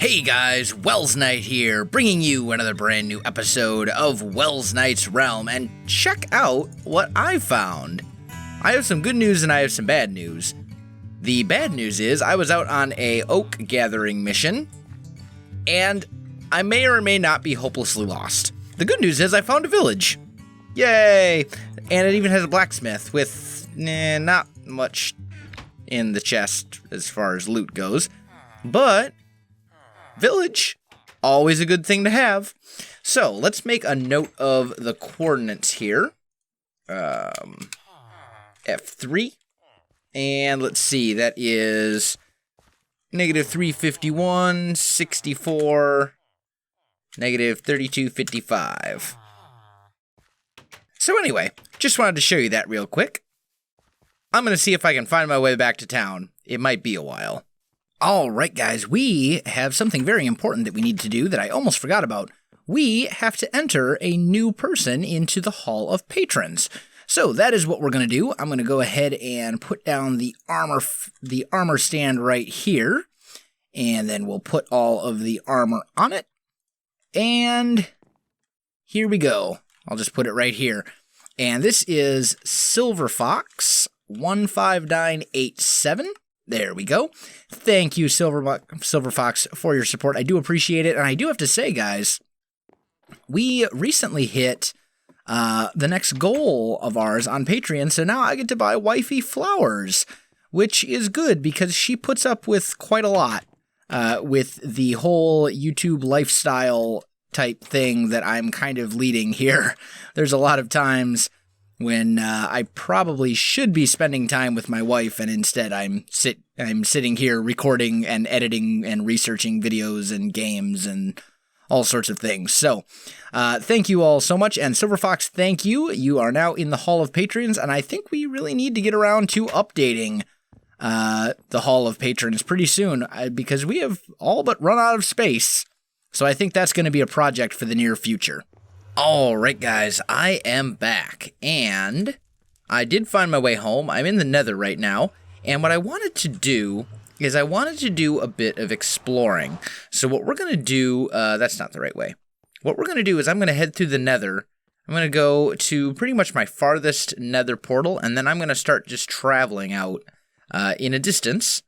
Hey guys, Welsknight here, bringing you another brand new episode of Welsknight's Realm, and check out what I found. I have some good news and I have some bad news. The bad news is I was out on a oak gathering mission, and I may or may not be hopelessly lost. The good news is I found a village. Yay! And it even has a blacksmith with not much in the chest as far as loot goes, but village, always a good thing to have. So let's make a note of the coordinates here. F3. And let's see, that is negative 351, 64, negative 3255. So anyway, just wanted to show you that real quick. I'm going to see if I can find my way back to town. It might be a while. Alright guys, we have something very important that we need to do that I almost forgot about. We have to enter a new person into the Hall of Patrons. So that is what we're going to do. I'm going to go ahead and put down the armor stand right here. And then we'll put all of the armor on it. And here we go. I'll just put it right here. And this is Silver Fox 15987. There we go. Thank you, Silver Fox, for your support. I do appreciate it. And I do have to say, guys, we recently hit the next goal of ours on Patreon. So now I get to buy wifey flowers, which is good because she puts up with quite a lot with the whole YouTube lifestyle type thing that I'm kind of leading here. There's a lot of times when I probably should be spending time with my wife, and instead I'm sitting here recording and editing and researching videos and games and all sorts of things. So, thank you all so much, and Silver Fox, thank you. You are now in the Hall of Patrons, and I think we really need to get around to updating the Hall of Patrons pretty soon, because we have all but run out of space. So I think that's going to be a project for the near future. Alright guys, I am back, and I did find my way home. I'm in the Nether right now, and what I wanted to do is I wanted to do a bit of exploring. So what we're going to do, that's not the right way. What we're going to do is I'm going to head through the Nether. I'm going to go to pretty much my farthest Nether portal, and then I'm going to start just traveling out in a distance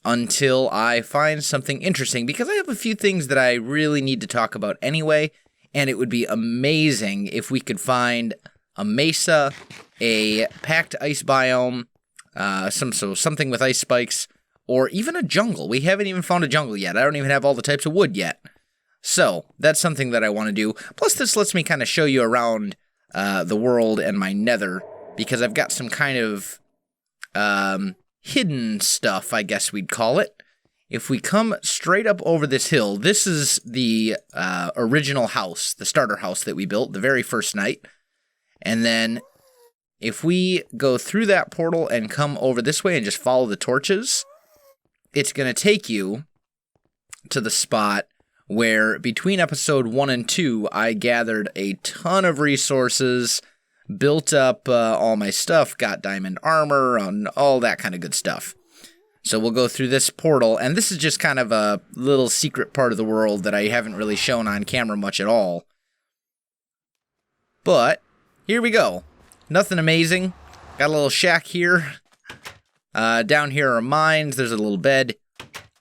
until I find something interesting, because I have a few things that I really need to talk about anyway. And it would be amazing if we could find a Mesa, a packed ice biome, something with ice spikes, or even a jungle. We haven't even found a jungle yet. I don't even have all the types of wood yet. So, that's something that I want to do. Plus, this lets me kind of show you around the world and my Nether, because I've got some kind of hidden stuff, I guess we'd call it. If we come straight up over this hill, this is the original house, the starter house that we built the very first night. And then if we go through that portal and come over this way and just follow the torches, it's going to take you to the spot where between episode 1 and 2, I gathered a ton of resources, built up all my stuff, got diamond armor, and all that kind of good stuff. So we'll go through this portal, and this is just kind of a little secret part of the world that I haven't really shown on camera much at all. But, here we go. Nothing amazing. Got a little shack here. Down here are mines. There's a little bed.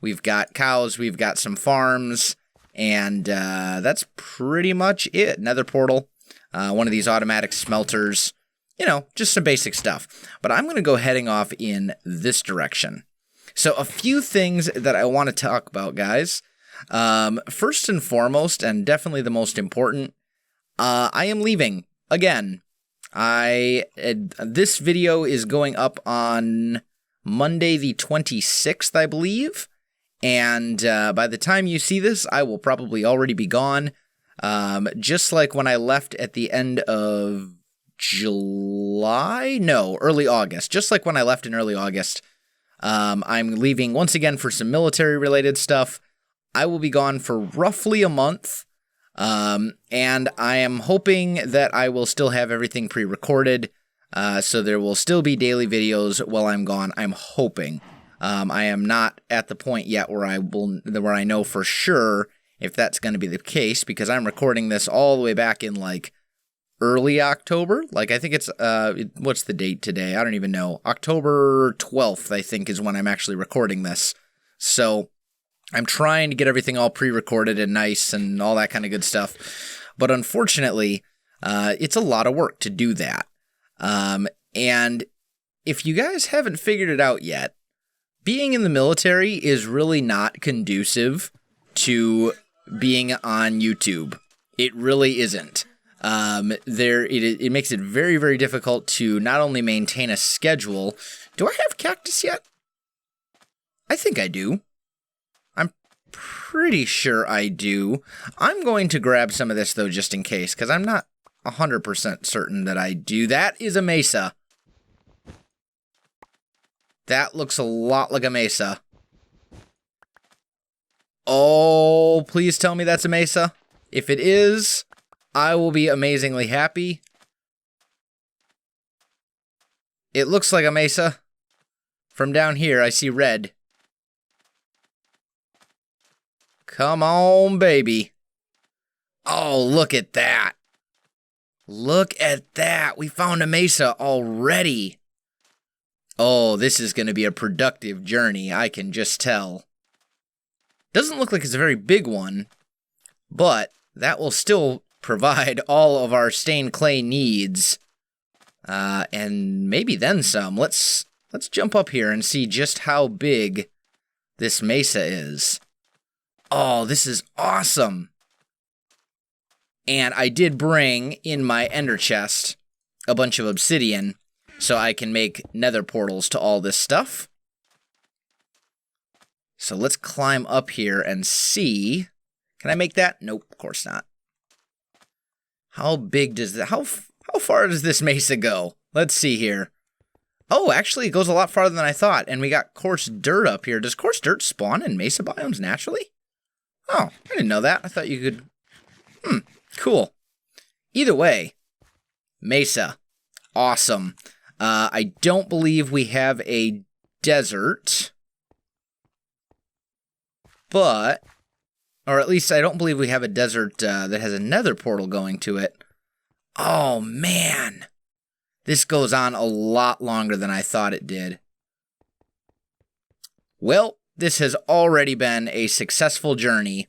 We've got cows. We've got some farms. And that's pretty much it. Nether portal. One of these automatic smelters. You know, just some basic stuff. But I'm going to go heading off in this direction. So a few things that I want to talk about, guys. First and foremost, and definitely the most important, I am leaving again. This video is going up on Monday the 26th, I believe. And by the time you see this, I will probably already be gone. Just like when I left at the end of July? No, early August. Just like when I left in early August. I'm leaving once again for some military-related stuff. I will be gone for roughly a month, and I am hoping that I will still have everything pre-recorded, so there will still be daily videos while I'm gone. I'm hoping. I am not at the point yet where I know for sure if that's going to be the case, because I'm recording this all the way back in like early October. Like I think it's what's the date today? I don't even know. October 12th, I think, is when I'm actually recording this. So I'm trying to get everything all pre-recorded and nice and all that kind of good stuff. But unfortunately, it's a lot of work to do that. And if you guys haven't figured it out yet, being in the military is really not conducive to being on YouTube. It really isn't. It makes it very, very difficult to not only maintain a schedule. Do I have cactus yet? I think I do. I'm pretty sure I do. I'm going to grab some of this, though, just in case, because I'm not 100% certain that I do. That is a mesa. That looks a lot like a mesa. Oh, please tell me that's a mesa. If it is, I will be amazingly happy. It looks like a mesa. From down here, I see red. Come on, baby. Oh, look at that. Look at that. We found a mesa already. Oh, this is going to be a productive journey, I can just tell. Doesn't look like it's a very big one, but that will still provide all of our stained clay needs. And maybe then some. Let's jump up here and see just how big this mesa is. Oh, this is awesome. And I did bring in my ender chest a bunch of obsidian, so I can make nether portals to all this stuff. So let's climb up here and see. Can I make that? Nope, of course not. How big does that, how far does this mesa go? Let's see here. Oh, actually, it goes a lot farther than I thought, and we got coarse dirt up here. Does coarse dirt spawn in mesa biomes naturally? Oh, I didn't know that. I thought you could... Cool. Either way, mesa. Awesome. I don't believe we have a desert, but, or at least I don't believe we have a desert that has a nether portal going to it. Oh, man. This goes on a lot longer than I thought it did. Well, this has already been a successful journey.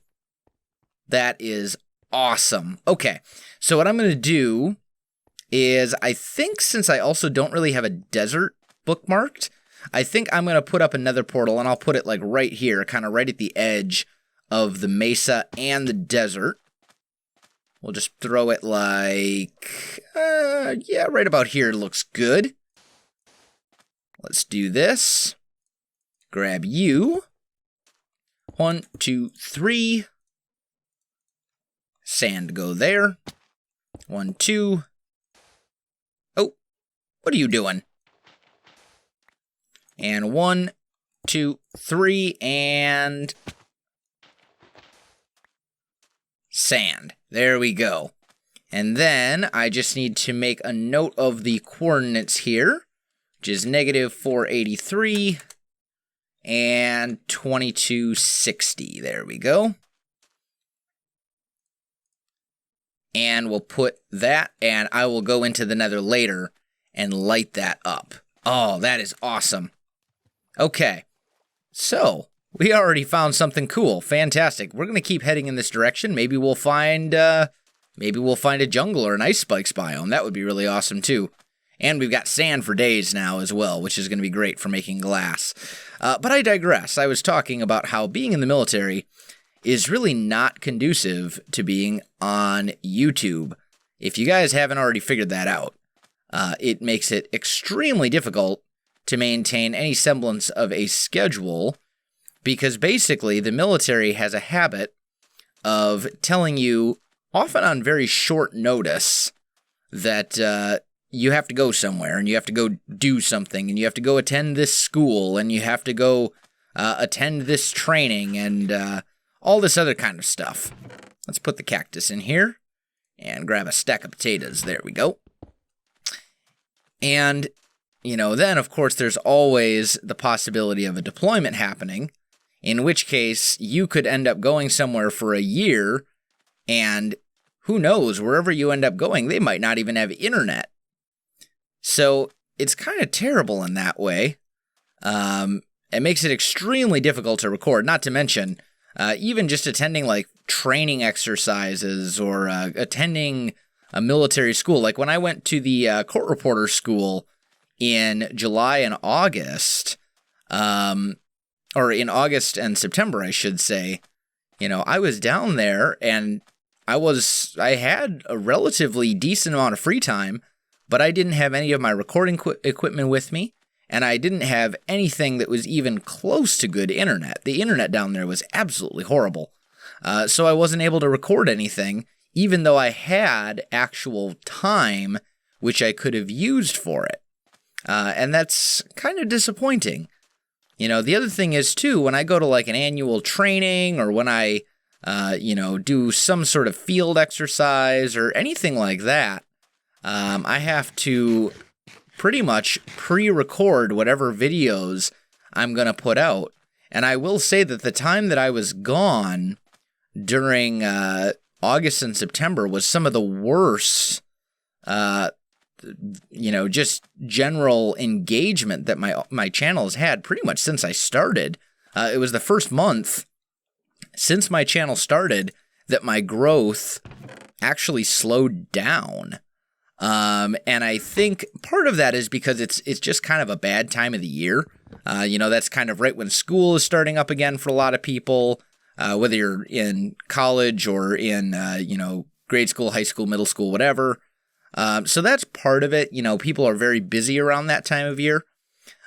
That is awesome. Okay, so what I'm going to do is, I think since I also don't really have a desert bookmarked, I think I'm going to put up another portal, and I'll put it like right here, kind of right at the edge of the mesa and the desert. We'll just throw it like, yeah, right about here looks good. Let's do this. Grab you. 1, 2, 3. Sand go there. 1, 2. Oh, what are you doing? And 1, 2, 3, and sand. There we go. And then I just need to make a note of the coordinates here, which is -483 and 2260. There we go. And we'll put that, and I will go into the nether later and light that up. Oh, that is awesome. Okay, so we already found something cool. Fantastic. We're going to keep heading in this direction. Maybe we'll find a jungle or an ice spikes biome. That would be really awesome too. And we've got sand for days now as well, which is going to be great for making glass. But I digress. I was talking about how being in the military is really not conducive to being on YouTube. If you guys haven't already figured that out, it makes it extremely difficult to maintain any semblance of a schedule, because basically the military has a habit of telling you, often on very short notice, that you have to go somewhere, and you have to go do something, and you have to go attend this school, and you have to go attend this training, and all this other kind of stuff. Let's put the cactus in here and grab a stack of potatoes. There we go. And, then of course there's always the possibility of a deployment happening, in which case you could end up going somewhere for a year, and who knows, wherever you end up going, they might not even have internet. So it's kind of terrible in that way. It makes it extremely difficult to record, not to mention even just attending like training exercises or attending a military school. Like when I went to the court reporter school in July and August, or in August and September, I should say, I was down there and I had a relatively decent amount of free time, but I didn't have any of my recording equipment with me, and I didn't have anything that was even close to good internet. The internet down there was absolutely horrible. So I wasn't able to record anything, even though I had actual time which I could have used for it. And that's kind of disappointing. The other thing is, too, when I go to like an annual training or when I, do some sort of field exercise or anything like that, I have to pretty much pre-record whatever videos I'm going to put out. And I will say that the time that I was gone during August and September was some of the worst, just general engagement that my channel has had pretty much since I started. It was the first month since my channel started that my growth actually slowed down. And I think part of that is because it's just kind of a bad time of the year. That's kind of right when school is starting up again for a lot of people, whether you're in college or in, grade school, high school, middle school, whatever. So that's part of it. People are very busy around that time of year.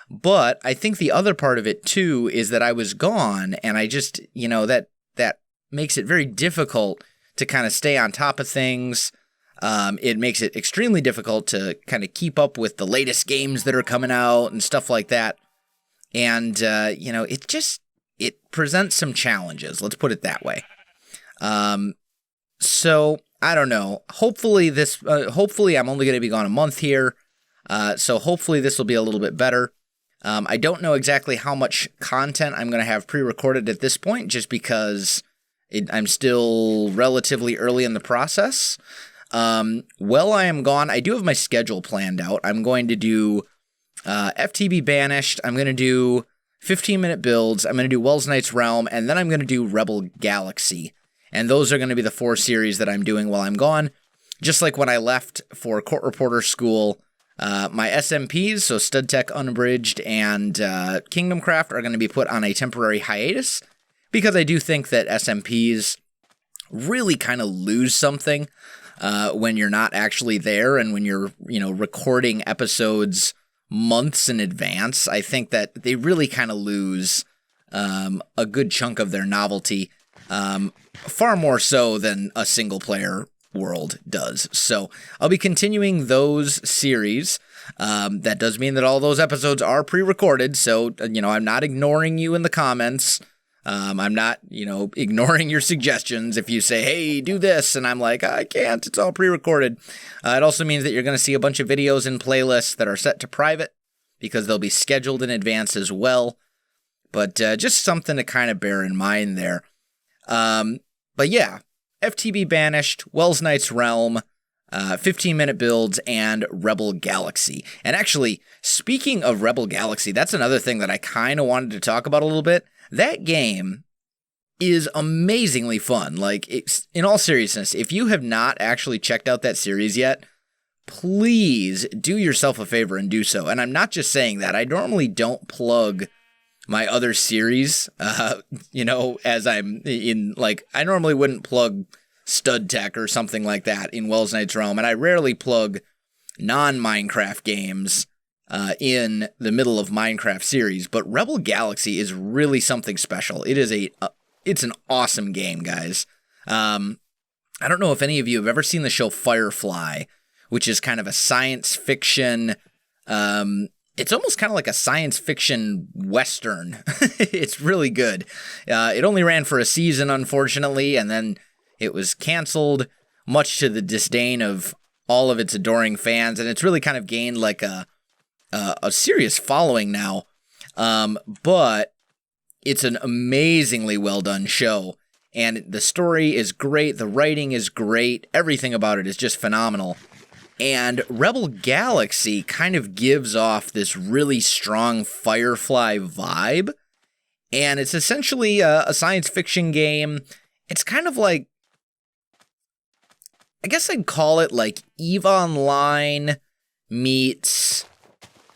But I think the other part of it, too, is that I was gone, and I just, that makes it very difficult to kind of stay on top of things. It makes it extremely difficult to kind of keep up with the latest games that are coming out and stuff like that. And, it presents some challenges. Let's put it that way. So I don't know. Hopefully I'm only going to be gone a month here. So hopefully this will be a little bit better. I don't know exactly how much content I'm going to have pre-recorded at this point, just because I'm still relatively early in the process. While I am gone, I do have my schedule planned out. I'm going to do FTB Banished. I'm going to do 15-minute builds. I'm going to do Welsknight's Realm, and then I'm going to do Rebel Galaxy. And those are going to be the 4 series that I'm doing while I'm gone. Just like when I left for Court Reporter School, my SMPs, so Stud Tech Unabridged and Kingdom Craft, are going to be put on a temporary hiatus, because I do think that SMPs really kind of lose something when you're not actually there and when you're, recording episodes months in advance. I think that they really kind of lose a good chunk of their novelty, far more so than a single-player world does. So I'll be continuing those series. That does mean that all those episodes are pre-recorded, so, I'm not ignoring you in the comments. I'm not, ignoring your suggestions if you say, hey, do this, and I'm like, I can't, it's all pre-recorded. It also means that you're going to see a bunch of videos in playlists that are set to private, because they'll be scheduled in advance as well. But just something to kind of bear in mind there. But yeah, FTB Banished, Welsknight's Realm, 15-minute builds, and Rebel Galaxy. And actually, speaking of Rebel Galaxy, that's another thing that I kind of wanted to talk about a little bit. That game is amazingly fun. Like, in all seriousness, if you have not actually checked out that series yet, please do yourself a favor and do so. And I'm not just saying that. I normally don't plug my other series, as I'm in, like, I normally wouldn't plug Stud Tech or something like that in Welsknight's Realm, and I rarely plug non-Minecraft games in the middle of Minecraft series, but Rebel Galaxy is really something special. It is it's an awesome game, guys. I don't know if any of you have ever seen the show Firefly, which is kind of a science fiction, it's almost kind of like a science fiction Western. It's really good. It only ran for a season, unfortunately, and then it was canceled, much to the disdain of all of its adoring fans, and it's really kind of gained like a a serious following now. But it's an amazingly well done show. And the story is great, the writing is great, everything about it is just phenomenal. And Rebel Galaxy kind of gives off this really strong Firefly vibe. And it's essentially a science fiction game. It's kind of like, I guess I'd call it like EVE Online meets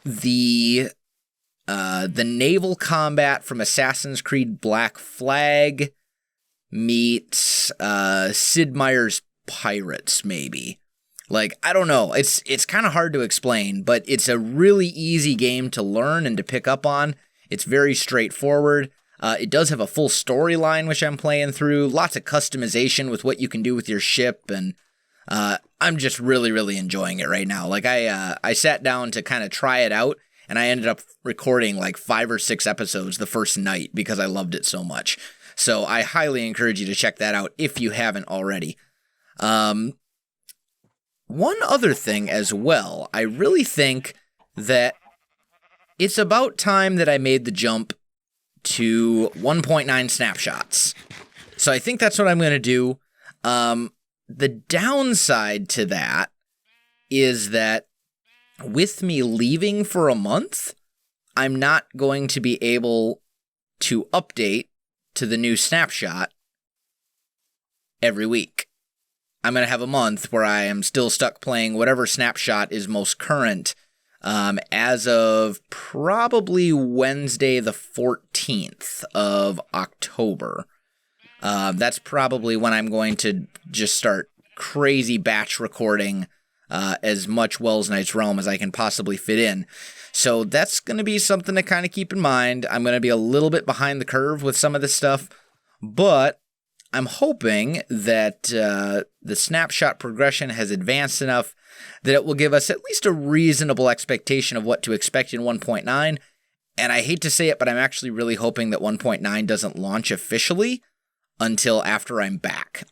the naval combat from Assassin's Creed Black Flag meets Sid Meier's Pirates, maybe. Like, I don't know. It's kind of hard to explain, but it's a really easy game to learn and to pick up on. It's very straightforward. It does have a full storyline, which I'm playing through. Lots of customization with what you can do with your ship, and I'm just really, really enjoying it right now. Like, I sat down to kind of try it out, and I ended up recording like 5 or 6 episodes the first night because I loved it so much. So I highly encourage you to check that out if you haven't already. One other thing as well, I really think that it's about time that I made the jump to 1.9 snapshots. So I think that's what I'm going to do. The downside to that is that with me leaving for a month, I'm not going to be able to update to the new snapshot every week. I'm going to have a month where I am still stuck playing whatever snapshot is most current as of probably Wednesday the 14th of October. That's probably when I'm going to just start crazy batch recording as much Welsknight's Realm as I can possibly fit in. So that's going to be something to kind of keep in mind. I'm going to be a little bit behind the curve with some of this stuff, but I'm hoping that the snapshot progression has advanced enough that it will give us at least a reasonable expectation of what to expect in 1.9. And I hate to say it, but I'm actually really hoping that 1.9 doesn't launch officially until after I'm back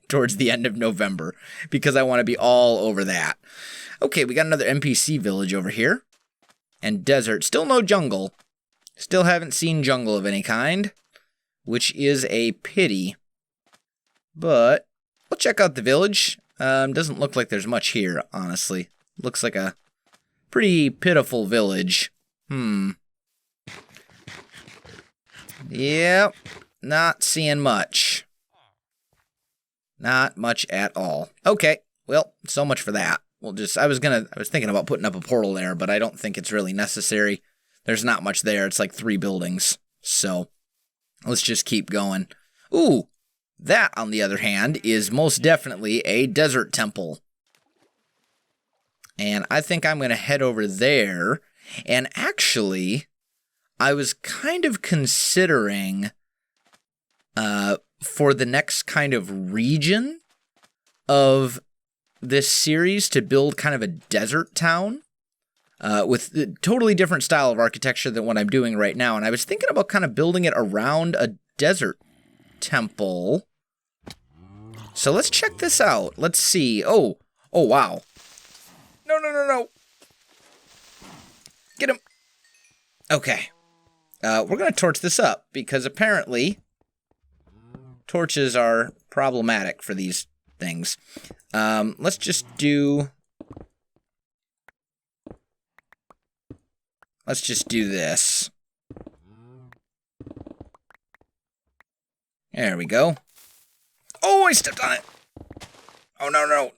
towards the end of November, because I want to be all over that. Okay, we got another NPC village over here. And desert. Still no jungle. Still haven't seen jungle of any kind, which is a pity. But we'll check out the village. Doesn't look like there's much here, honestly. Looks like a pretty pitiful village. Yep, not seeing much. Not much at all. Okay, well, so much for that. We'll just, I was thinking about putting up a portal there, but I don't think it's really necessary. There's not much there. It's like 3 buildings. So let's just keep going. Ooh, that, on the other hand, is most definitely a desert temple. And I think I'm going to head over there. And actually, I was kind of considering for the next kind of region of this series to build kind of a desert town with a totally different style of architecture than what I'm doing right now. And I was thinking about kind of building it around a desert temple. So let's check this out. Let's see. Oh, wow. No. Get him. Okay. We're going to torch this up because apparently torches are problematic for these things. Let's just do this. There we go. Oh, I stepped on it. Oh, no.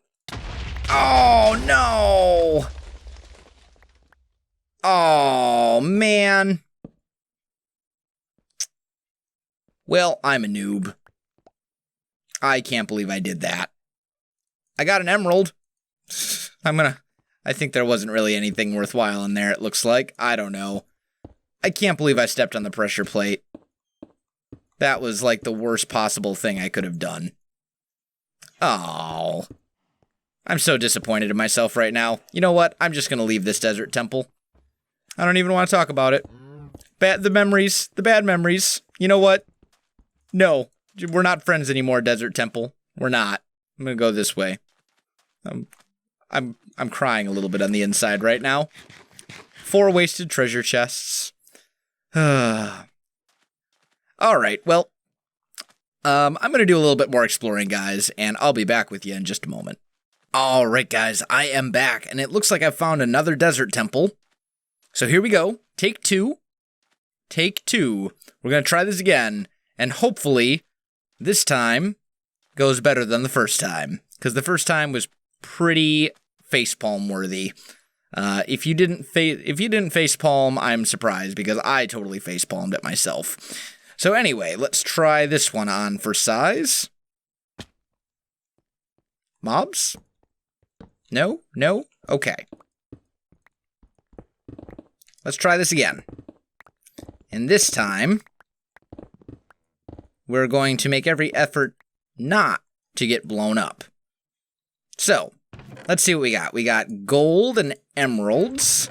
Oh, no. Oh, man. Well, I'm a noob. I can't believe I did that. I got an emerald. I think there wasn't really anything worthwhile in there, it looks like. I don't know. I can't believe I stepped on the pressure plate. That was like the worst possible thing I could have done. Oh. I'm so disappointed in myself right now. You know what? I'm just going to leave this desert temple. I don't even want to talk about it. The bad memories. You know what? No, we're not friends anymore, desert temple. We're not. I'm going to go this way. I'm crying a little bit on the inside right now. 4 wasted treasure chests. Alright, well, I'm going to do a little bit more exploring, guys, and I'll be back with you in just a moment. Alright, guys, I am back, and it looks like I've found another desert temple. So here we go. Take 2. Take 2. We're going to try this again, and hopefully, this time goes better than the first time, because the first time was pretty facepalm worthy. If you didn't facepalm, I'm surprised, because I totally facepalmed it myself. So anyway, let's try this one on for size. Mobs? No? No? Okay. Let's try this again. And this time, we're going to make every effort not to get blown up. So, let's see what we got. We got gold and emeralds.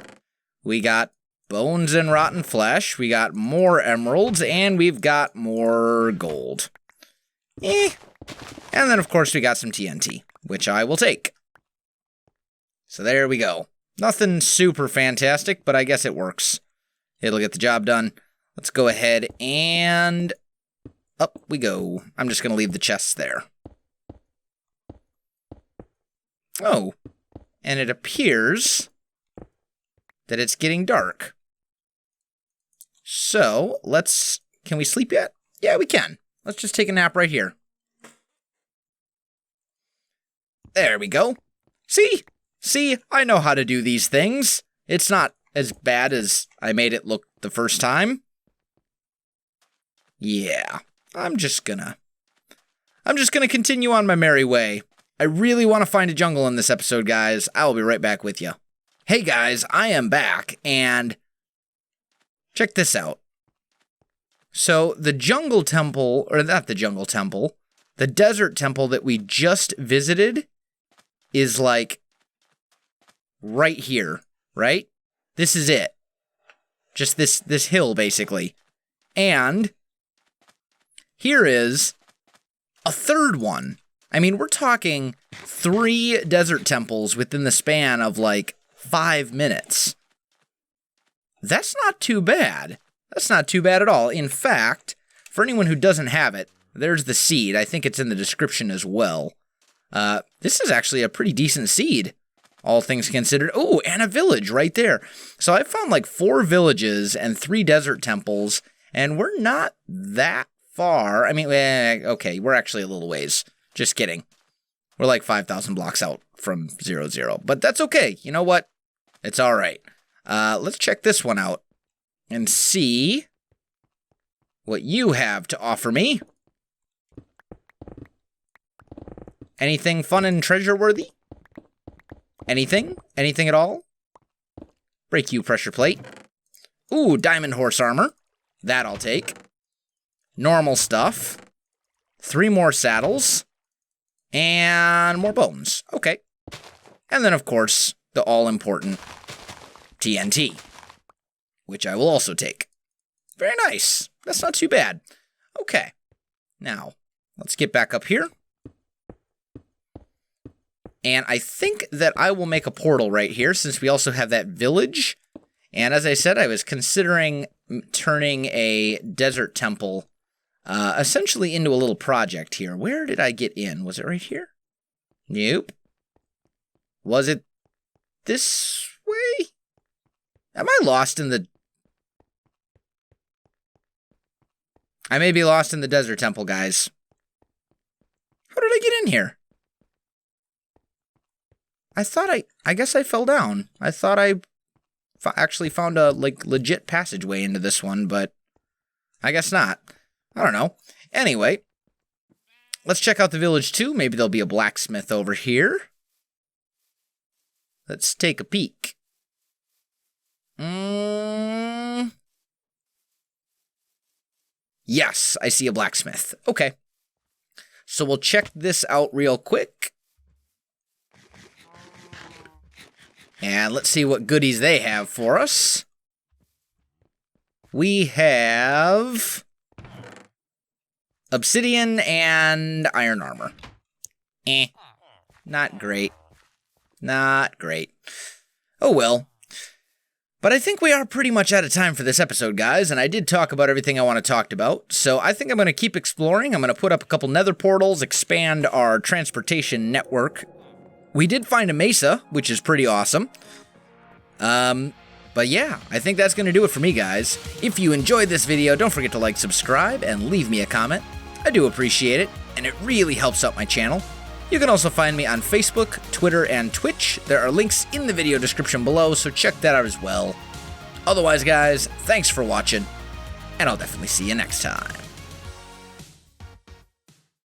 We got bones and rotten flesh. We got more emeralds, and we've got more gold. And then, of course, we got some TNT, which I will take. So there we go. Nothing super fantastic, but I guess it works. It'll get the job done. Let's go ahead and up we go. I'm just going to leave the chests there. Oh, and it appears that it's getting dark. So, can we sleep yet? Yeah, we can. Let's just take a nap right here. There we go. See? See, I know how to do these things. It's not as bad as I made it look the first time. Yeah, I'm just gonna continue on my merry way. I really want to find a jungle in this episode, guys. I will be right back with you. Hey, guys, I am back, and check this out. So, the jungle temple, or not the jungle temple, the desert temple that we just visited is like right here, right? This is it. Just this hill, basically. And here is a third one. I mean, we're talking 3 desert temples within the span of like 5 minutes. That's not too bad. That's not too bad at all. In fact, for anyone who doesn't have it, there's the seed. I think it's in the description as well. This is actually a pretty decent seed, all things considered. Oh, and a village right there. So I found like 4 villages and 3 desert temples, and we're not that far. I mean, okay, we're actually a little ways. Just kidding. We're like 5,000 blocks out from 0, but that's okay. You know what? It's all right. Let's check this one out and see what you have to offer me. Anything fun and treasure-worthy? Anything? Anything at all? Break you, pressure plate. Ooh, diamond horse armor. That I'll take. Normal stuff. 3 more saddles. And more bones. Okay. And then, of course, the all-important TNT, which I will also take. Very nice. That's not too bad. Okay. Now, let's get back up here. And I think that I will make a portal right here, since we also have that village. And as I said, I was considering turning a desert temple essentially into a little project here. Where did I get in? Was it right here? Nope. Was it this way? Am I lost in the... I may be lost in the desert temple, guys. How did I get in here? I guess I fell down. I thought I actually found a, like, legit passageway into this one, but I guess not. I don't know. Anyway, let's check out the village too. Maybe there'll be a blacksmith over here. Let's take a peek. Yes, I see a blacksmith. Okay. So we'll check this out real quick. And let's see what goodies they have for us. We have obsidian and iron armor. Not great. Not great. Oh well. But I think we are pretty much out of time for this episode, guys, and I did talk about everything I want to talk about, so I think I'm going to keep exploring. I'm going to put up a couple nether portals, expand our transportation network. We did find a Mesa, which is pretty awesome. But yeah, I think that's going to do it for me, guys. If you enjoyed this video, don't forget to like, subscribe, and leave me a comment. I do appreciate it, and it really helps out my channel. You can also find me on Facebook, Twitter, and Twitch. There are links in the video description below, so check that out as well. Otherwise, guys, thanks for watching, and I'll definitely see you next time.